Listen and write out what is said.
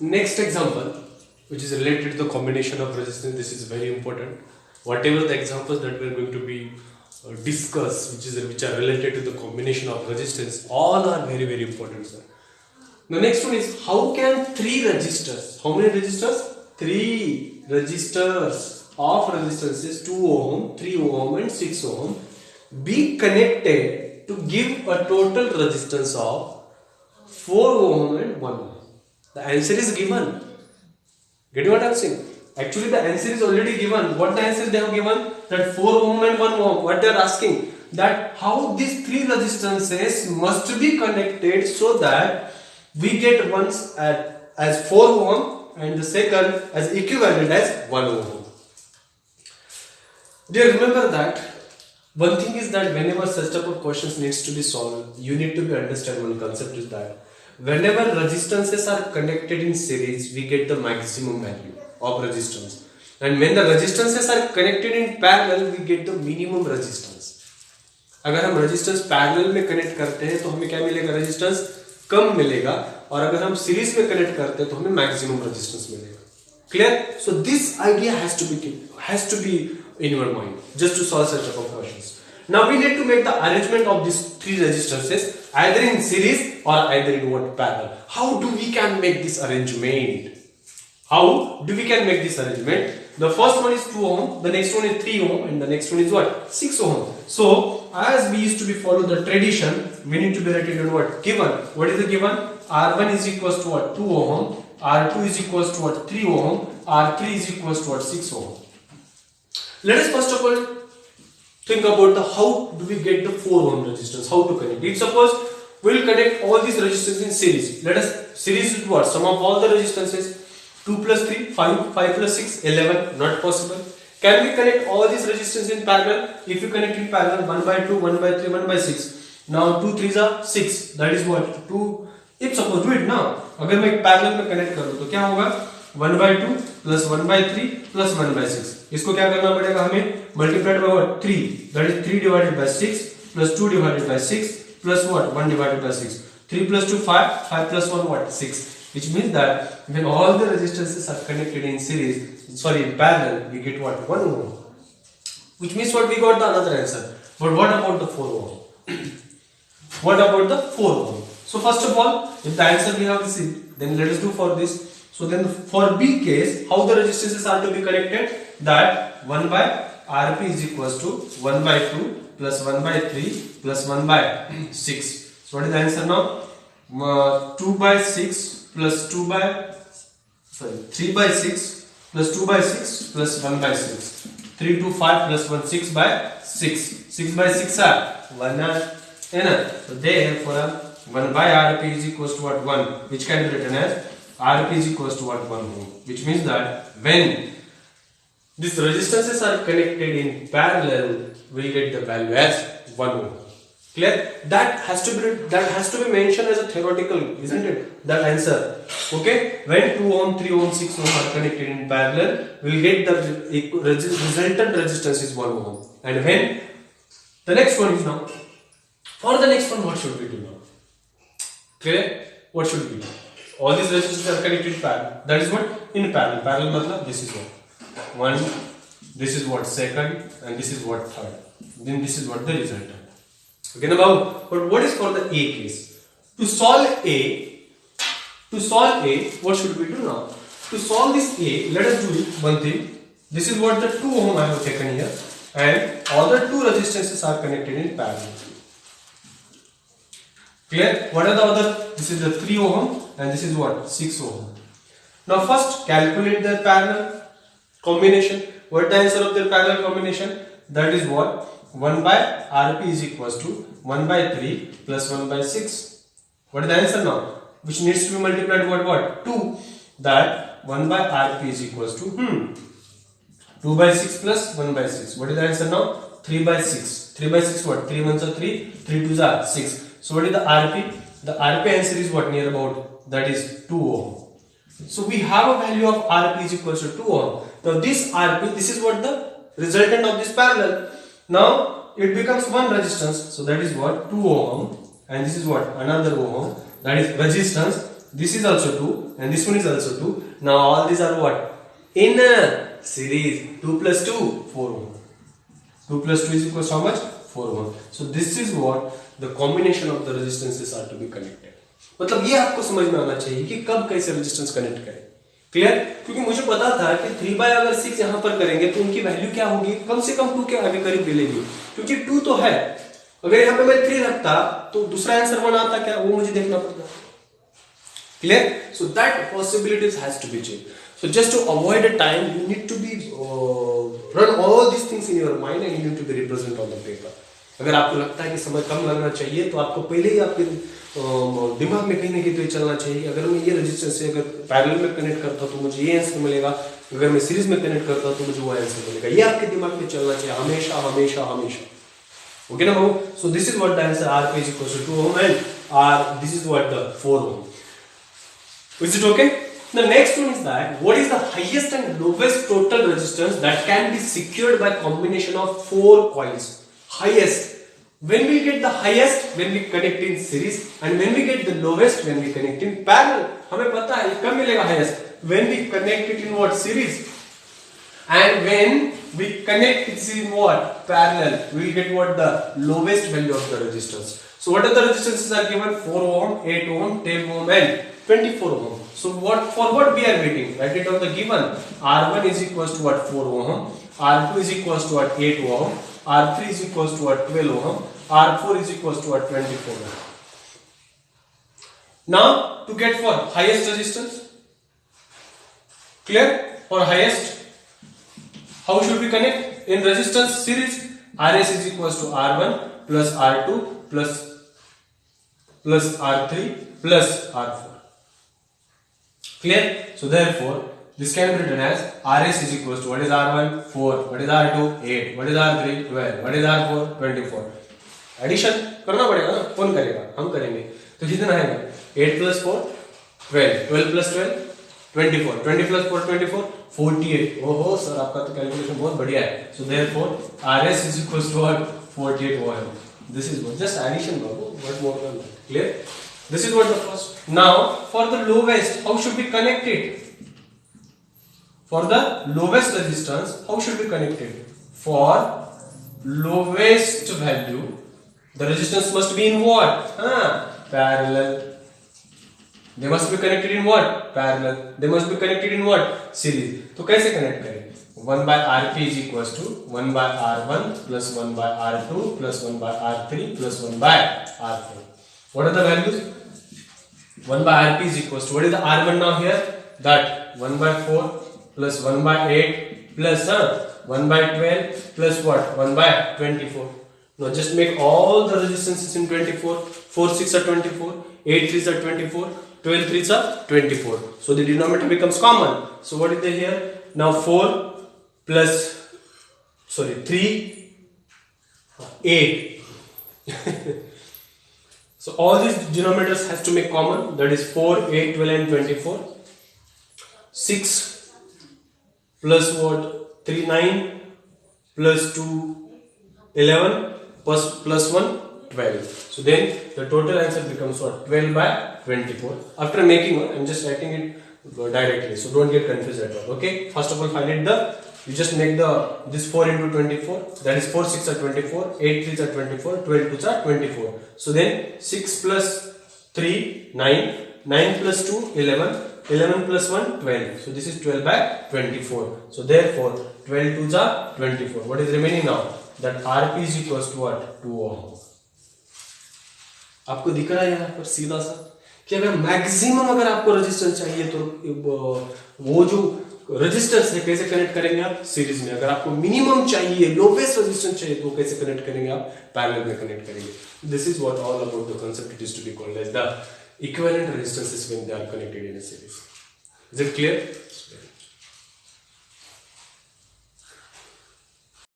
next example, which is related to the combination of resistance, this is very important. Whatever the examples that we are going to be discuss, which are related to the combination of resistance, all are very very important, sir. The next one is, how can three resistors, how many resistors? Three resistors of resistances 2 ohm, 3 ohm and 6 ohm be connected to give a total resistance of 4 ohm and 1 ohm. The answer is given. Get what I am saying? Actually, the answer is already given. What the answer they have given? That 4 ohm and 1 ohm. What they are asking? That how these three resistances must be connected so that we get one as 4 ohm and the second as equivalent as 1 ohm. Dear, remember that one thing is that whenever such type of questions needs to be solved, you need to be understand one concept is that whenever resistances are connected in series, we get the maximum value of resistance, and when the resistances are connected in parallel, we get the minimum resistance. अगर हम resistance parallel में connect करते हैं तो हमें क्या मिलेगा? Resistance कम मिलेगा, और अगर हम सीरीज में कनेक्ट करते हैं तो हमें मैक्सिमम रेजिस्टेंस मिलेगा. Clear? So this idea has to be in your mind just to solve such type of questions. Now we need to make the arrangement of these three resistances either in series or either in what? Parallel. How do we can make this arrangement? How do we can make this arrangement? The first one is 2 ohm, the next one is 3 ohm, and the next one is what? 6 ohm. So as we used to be follow the tradition, we need to be written in what? Given. What is the given? R1 is equals to what? 2 ohm. R2 is equals to what? 3 ohm. R3 is equals to what? 6 ohm. Let us first of all think about the how do we get the 4 ohm resistance, how to connect it. Suppose we will connect all these resistors in series. Let us series is what? Sum of all the resistances. 2 plus 3, 5, 5 plus 6, 11. Not possible. Can we connect all these resistors in parallel? If you connect in parallel, 1 by 2, 1 by 3, 1 by 6. Now 2 3s are 6. That is what? 2. If suppose do it now. अगर मैं parallel में connect करूँ तो क्या होगा? 1 by 2 plus 1 by 3 plus 1 by 6. इसको क्या करना पड़ेगा हमें? Multiplied by what? 3. That is 3 divided by 6 plus 2 divided by 6 plus what? 1 divided by 6. 3 plus 2 5. 5 plus 1 what? 6. Which means that when all the resistances are connected in parallel, we get what? 1 ohm. Which means what? We got the another answer. But what about the 4 ohm? What about the 4 ohm? So first of all, if the answer we have received, then let us do for this. So then for B case, how the resistances are to be connected? That 1 by Rp is equals to 1 by 2 plus 1 by 3 plus 1 by 6. So what is the answer now? 2 by 6 plus 3 by 6 plus 2 by 6 plus 1 by 6. 3 to 5 plus 1, 6 by 6. 6 by 6 are 1 and so therefore 1 by Rp is equals to what? 1, which can be written as Rp is equals to what? 1 ohm. Which means that when these resistances are connected in parallel, we get the value as 1 ohm. Clear? That has to be mentioned as a theoretical, isn't it? That answer. Okay? When 2 ohm, 3 ohm, 6 ohm are connected in parallel, we will get the resultant resistance is 1 ohm. And when the next one is now, for the next one, what should we do now? Clear? What should we do? All these resistances are connected in parallel. That is what? In parallel. Parallel matlab this is what? 1, this is what? Second, and this is what? Third. Then this is what? The resultant. Okay, now, but what is for the A case? To solve A, what should we do now? To solve this A, let us do one thing. This is what the 2 ohm I have taken here, and all the two resistances are connected in parallel. Clear? What are the other? This is the 3 ohm and this is what? 6 ohm. Now first calculate their parallel combination. What is the answer of their parallel combination? That is what? 1 by Rp is equals to 1 by 3 plus 1 by 6. What is the answer now? Which needs to be multiplied by what? 2. That 1 by Rp is equals to 2 by 6 plus 1 by 6. What is the answer now? 3 by 6. 3 by 6 what? 3 ones are 3, 3 twos are 6. So what is the Rp? The Rp answer is what? Near about, that is 2 ohm. So we have a value of Rp is equals to 2 ohm. Now this Rp, this is what the resultant of this parallel. Now it becomes one resistance. So that is what? 2 ohm. And this is what? Another ohm. That is resistance. This is also 2 and this one is also 2. Now all these are what? In a series. 2 plus 2, 4 ohm. 2 plus 2 is equals to how much? 4 ohm. So this is what the combination of the resistances are to be connected. मतलब ये आपको समझ में आना चाहिए कि कब कैसे रेजिस्टेंस कनेक्ट करें. क्लियर? क्योंकि मुझे पता था कि 3/6 यहाँ पर करेंगे तो उनकी वैल्यू क्या होगी, कम से कम 2 के आगे करीब मिलेगी, क्योंकि 2 तो है. अगर यहाँ पे मैं 3 रखता तो दूसरा आंसर 1 आता क्या, वो मुझे देखना पड़ता. Clear? So that possibilities has to be changed. So just to avoid a time, you need to be run all these things in your mind and you need to be represent on the paper. अगर आपको लगता है कि समय कम लगना चाहिए तो आपको पहले ही आपके दिमाग में कहीं ना कहीं तो ये चलना चाहिए. अगर मैं ये रेजिस्टेंस से अगर पैरेलल में कनेक्ट करता तो मुझे ये आंसर मिलेगा, अगर मैं सीरीज में कनेक्ट करता तो मुझे वो आंसर मिलेगा. ये आपके दिमाग में चलना चाहिए हमेशा हमेशा हमेशा. ओके ना बाबू? So this is what the answer Rp is equals to 2 ohm and R this is what the 4 ohm. Is it okay? The next one is that what is the highest and lowest total resistance that can be secured by combination of 4 coils? Highest. When we get the highest when we connect in series and when we get the lowest when we connect in parallel. हमें पता है ये कब मिलेगा highest? When we connect it in what? Series. And when we connect it in what? Parallel. We will get what? The lowest value of the resistance. So what are the resistances are given? 4 ohm, 8 ohm, 10 ohm and 24 ohm. So for what we are waiting? Write it on the given. R1 is equals to what? 4 ohm. R2 is equals to what? 8 ohm. R3 is equals to what? 12 ohm. R4 is equals to what? 24 ohm. Now to get for highest resistance. Clear? For highest, how should we connect? In resistance series, Rs is equals to R1 plus R2 plus R3 plus R4. Clear? So therefore, this can be written as Rs is equals to what is R1? 4. What is R2? 8. What is R3? 12. What is R4? 24. Addition करना पड़ेगा ना, कौन करेगा? हम करेंगे. तो कितना आएगा? 8 plus 4 12. 12 plus 12 24. 20 plus 4 24 48. ओहो सर आपका तो कैलकुलेशन बहुत बढ़िया है. So therefore Rs is equals to what? 48 ohm. This is what? Just addition Babu. What more than that? Clear? This is what the first. Now for the lowest, how should we connect it? For the lowest resistance, how should we connect it? For lowest value, the resistance must be in what? Parallel. They must be connected in what? Parallel. They must be connected in what? Series. तो कैसे connect करें? 1 by Rp is equals to 1 by R1 plus 1 by R2 plus 1 by R3 plus 1 by R4. What are the values? 1 by Rp is equals to, what is the R1 now here? That 1 by 4 plus 1 by 8 plus 1 by 12 plus what? 1 by 24. Now just make all the resistances in 24. 4 6 are 24, 8 3s are 24, 12 3s are 24. So the denominator becomes common. So what is there here? Now 4 plus 3 8. So all these denominators has to make common. That is 4, 8, 12 and 24. 6 plus what? 3 9 plus 2 11 plus 1 12. So then the total answer becomes what? 12 by 24. After making one, I am just writing it directly. So don't get confused at all. Okay. First of all, find it you just make this 4 into 24. That is 4 6 are 24, 8 3s are 24, 12 2s are 24. So then 6 plus 3 9, 9 plus 2 11, 11 plus 1 12. So this is 12 by 24. So therefore 12 2s are 24. What is remaining now? That Rp is equals to what? 2 ohm. आपको दिख रहा है यहाँ पर सीधा सा कि अगर मैक्सिमम अगर आपको रेजिस्टेंस चाहिए तो वो जो रेजिस्टेंस है कैसे कनेक्ट करेंगे आप? सीरीज में. अगर आपको मिनिमम चाहिए, लोवेस्ट रेजिस्टेंस चाहिए तो कैसे कनेक्ट करेंगे आप? पैरेलल में कनेक्ट करेंगे. This is what all about the concept. It is to be called as the equivalent resistances when they are connected in a series. Is it clear?